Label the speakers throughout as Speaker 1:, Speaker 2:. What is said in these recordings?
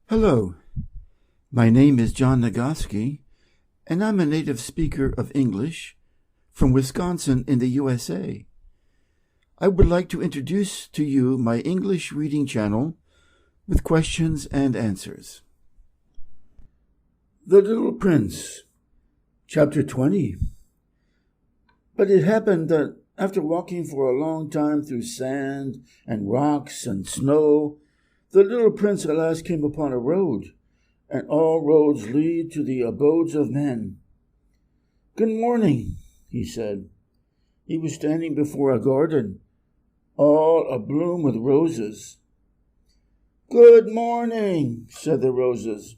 Speaker 1: Hello, my name is John Nagoski, and I'm a native speaker of English from Wisconsin in the USA. I would like to introduce to you my English reading channel with questions and answers. The Little Prince, Chapter 20. But it happened that after walking for a long time through sand and rocks and snow, the little prince at last came upon a road, and all roads lead to the abodes of men. "Good morning," he said. He was standing before a garden, all abloom with roses. "Good morning," said the roses.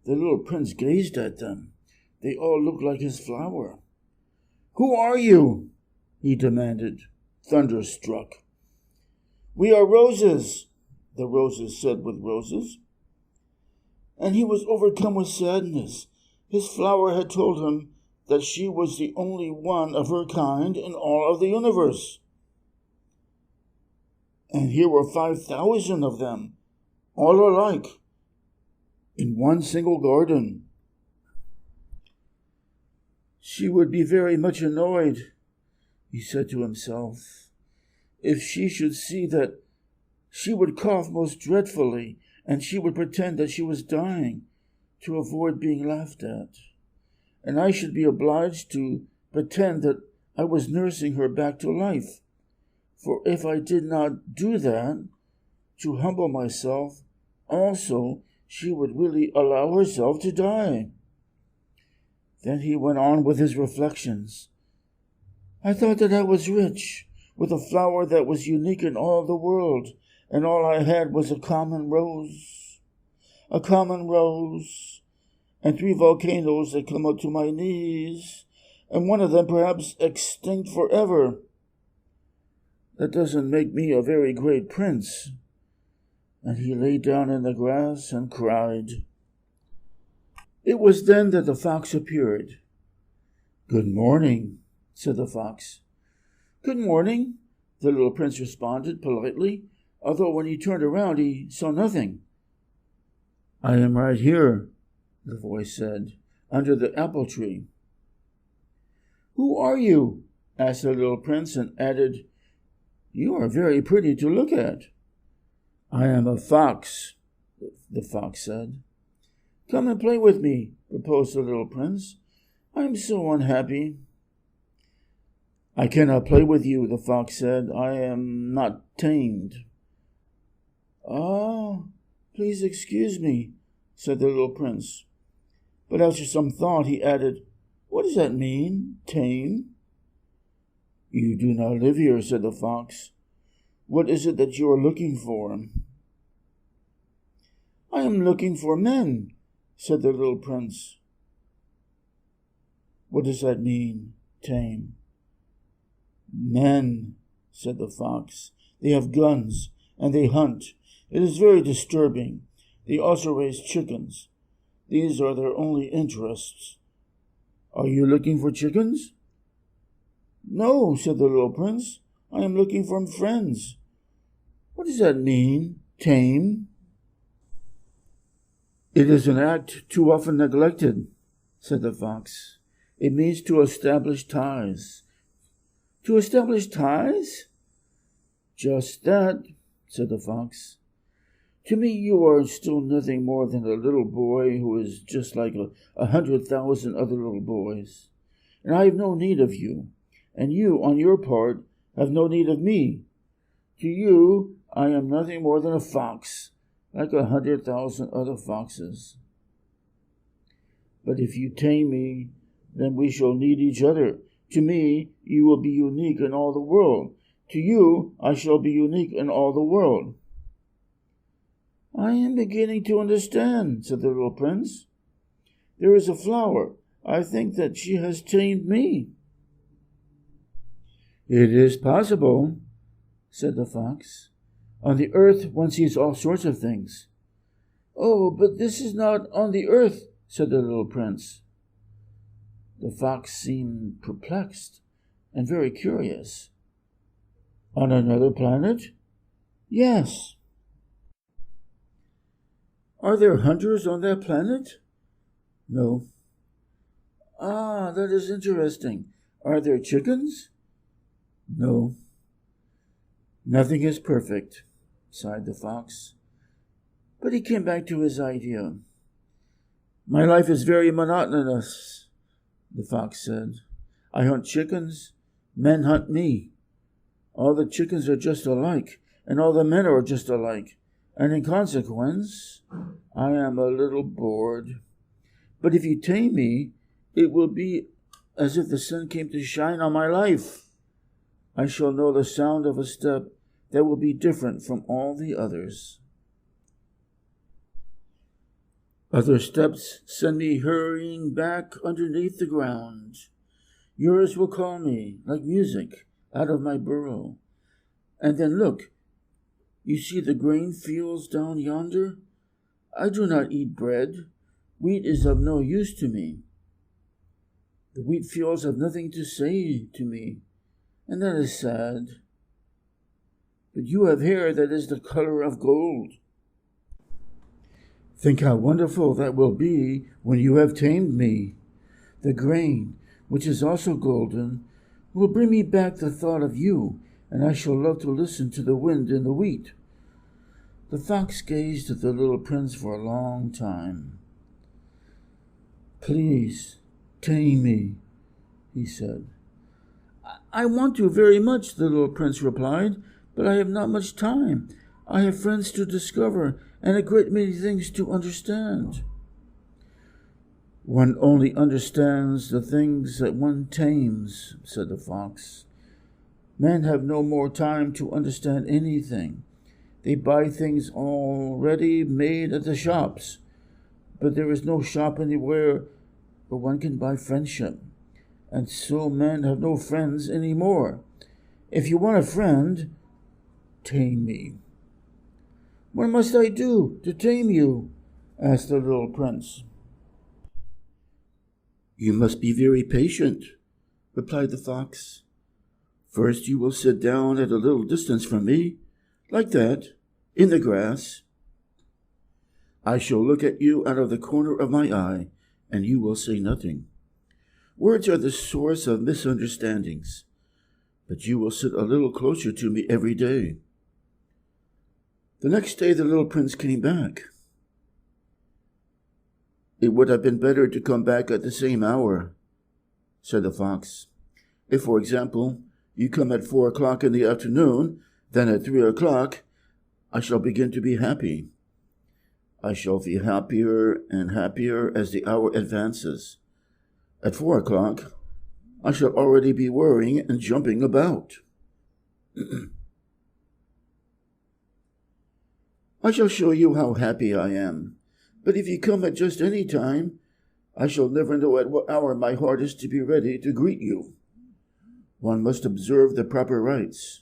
Speaker 1: The little prince gazed at them. They all looked like his flower. "Who are you?" he demanded, thunderstruck. "We are roses," the roses said with roses. And he was overcome with sadness. His flower had told him that she was the only one of her kind in all of the universe. And here were 5,000 of them, all alike, in one single garden. She would be very much annoyed, he said to himself, if she should see that. She would cough most dreadfully, and she would pretend that she was dying to avoid being laughed at. And I should be obliged to pretend that I was nursing her back to life. For if I did not do that, to humble myself, also she would really allow herself to die. Then he went on with his reflections. I thought that I was rich, with a flower that was unique in all the world, and all I had was a common rose, and 3 volcanoes that come up to my knees, and one of them perhaps extinct forever. That doesn't make me a very great prince. And he lay down in the grass and cried. It was then that the fox appeared. Good morning, said the fox. Good morning, the little prince responded politely, although when he turned around he saw nothing. I am right here, the voice said, under the apple tree. Who are you? Asked the little prince, and added, You are very pretty to look at. I am a fox, the fox said. Come and play with me, proposed the little prince. I am so unhappy. I cannot play with you, the fox said. I am not tamed. Ah, please excuse me, said the little prince. But after some thought he added, What does that mean, tame? You do not live here, said the fox. What is it that you are looking for? I am looking for men, said the little prince. What does that mean, tame? Men, said the fox. They have guns, and they hunt. It is very disturbing. They also raise chickens. These are their only interests. Are you looking for chickens? No, said the little prince. I am looking for friends. What does that mean, tame? It is an act too often neglected, said the fox. It means to establish ties. To establish ties? Just that, said the fox. To me you are still nothing more than a little boy who is just like 100,000 other little boys. And I have no need of you, and you, on your part, have no need of me. To you, I am nothing more than a fox, like 100,000 other foxes. But if you tame me, then we shall need each other. To me, you will be unique in all the world. To you, I shall be unique in all the world. I am beginning to understand, said the little prince. There is a flower. I think that she has tamed me. It is possible, said the fox. On the earth one sees all sorts of things. Oh, but this is not on the earth, said the little prince. The fox seemed perplexed and very curious. On another planet? Yes. Are there hunters on that planet? No. Ah, that is interesting. Are there chickens? No. Nothing is perfect, sighed the fox. But he came back to his idea. My life is very monotonous, the fox said. I hunt chickens. Men hunt me. All the chickens are just alike, and all the men are just alike, and in consequence, I am a little bored. But if you tame me, it will be as if the sun came to shine on my life. I shall know the sound of a step that will be different from all the others. Other steps send me hurrying back underneath the ground. Yours will call me, like music, out of my burrow. And then look, you see the grain fields down yonder? I do not eat bread. Wheat is of no use to me. The wheat fields have nothing to say to me, and that is sad. But you have hair that is the color of gold. Think how wonderful that will be when you have tamed me. The grain, which is also golden, will bring me back the thought of you, and I shall love to listen to the wind in the wheat. The fox gazed at the little prince for a long time. Please, tame me, he said. I want to very much, the little prince replied, but I have not much time. I have friends to discover and a great many things to understand. One only understands the things that one tames, said the fox. Men have no more time to understand anything. They buy things already made at the shops, but there is no shop anywhere where one can buy friendship, and so men have no friends any more. If you want a friend, tame me. What must I do to tame you? Asked the little prince. You must be very patient, replied the fox. First you will sit down at a little distance from me, like that, in the grass. I shall look at you out of the corner of my eye, and you will say nothing. Words are the source of misunderstandings, but you will sit a little closer to me every day. The next day the little prince came back. It would have been better to come back at the same hour, said the fox. If, for example, you come at 4 o'clock in the afternoon, then at 3 o'clock, I shall begin to be happy. I shall feel happier and happier as the hour advances. At 4 o'clock, I shall already be worrying and jumping about. I shall show you how happy I am. But if you come at just any time, I shall never know at what hour my heart is to be ready to greet you. One must observe the proper rites.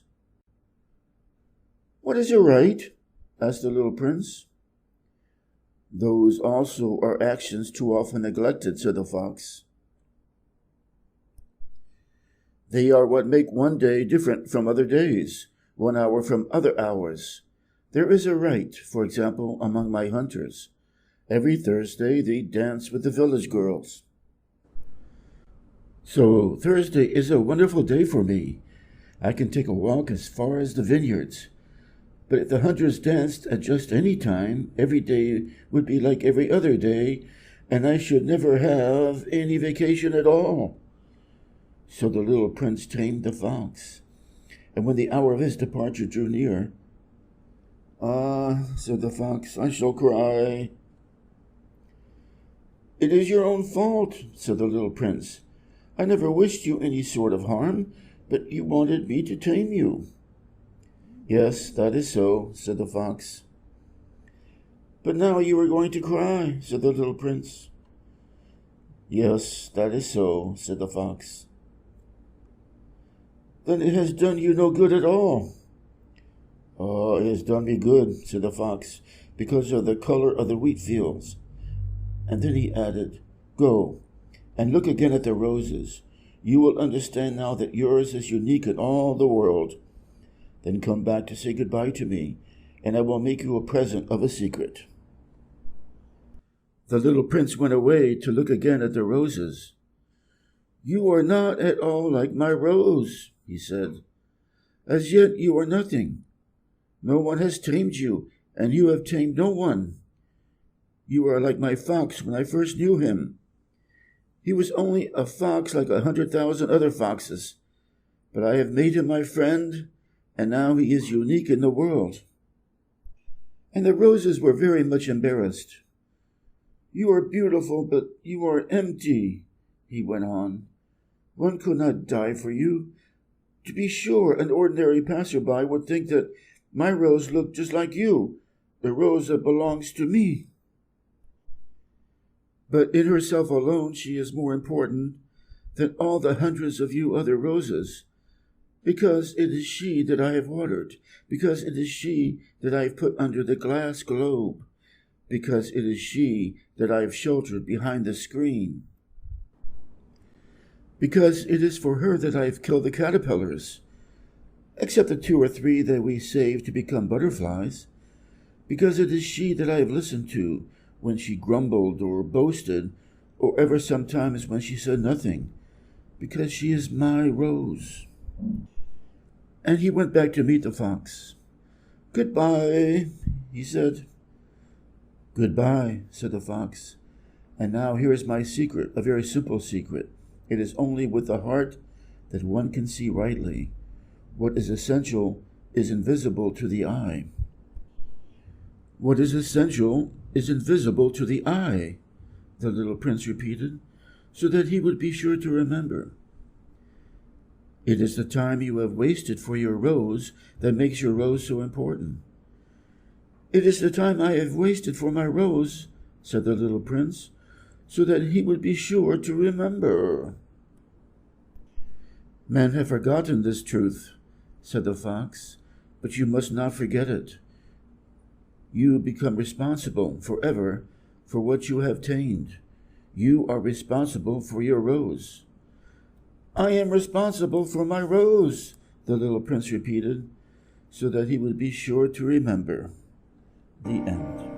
Speaker 1: What is a rite? Asked the little prince. Those also are actions too often neglected, said the fox. They are what make one day different from other days, 1 hour from other hours. There is a rite, for example, among my hunters. Every Thursday they dance with the village girls. So Thursday is a wonderful day for me. I can take a walk as far as the vineyards. But if the hunters danced at just any time, every day would be like every other day, and I should never have any vacation at all. So the little prince tamed the fox, and when the hour of his departure drew near, "Ah," said the fox, "I shall cry." "It is your own fault," said the little prince. "I never wished you any sort of harm, but you wanted me to tame you." "Yes, that is so," said the fox. "But now you are going to cry," said the little prince. "Yes, that is so," said the fox. "Then it has done you no good at all." "Oh, it has done me good," said the fox, "because of the color of the wheat fields." And then he added, "Go and look again at the roses. You will understand now that yours is unique in all the world. Then come back to say goodbye to me, and I will make you a present of a secret." The little prince went away to look again at the roses. "You are not at all like my rose," he said. "As yet you are nothing. No one has tamed you, and you have tamed no one. You are like my fox when I first knew him. He was only a fox like 100,000 other foxes, but I have made him my friend, and now he is unique in the world." And the roses were very much embarrassed. "You are beautiful, but you are empty," he went on. "One could not die for you. To be sure, an ordinary passerby would think that my rose looked just like you, the rose that belongs to me. But in herself alone she is more important than all the hundreds of you other roses, because it is she that I have watered, because it is she that I have put under the glass globe, because it is she that I have sheltered behind the screen, because it is for her that I have killed the caterpillars, except the 2 or 3 that we saved to become butterflies, because it is she that I have listened to when she grumbled or boasted, or ever sometimes when she said nothing, because she is my rose." And he went back to meet the fox. "Goodbye," he said. "Goodbye," said the fox. "And now here is my secret, a very simple secret. It is only with the heart that one can see rightly. What is essential is invisible to the eye." "What is essential is invisible to the eye," the little prince repeated, so that he would be sure to remember. "It is the time you have wasted for your rose that makes your rose so important." "It is the time I have wasted for my rose," said the little prince, so that he would be sure to remember. "Men have forgotten this truth," said the fox, "but you must not forget it. You become responsible forever for what you have tamed. You are responsible for your rose." "I am responsible for my rose," the little prince repeated, so that he would be sure to remember. The end.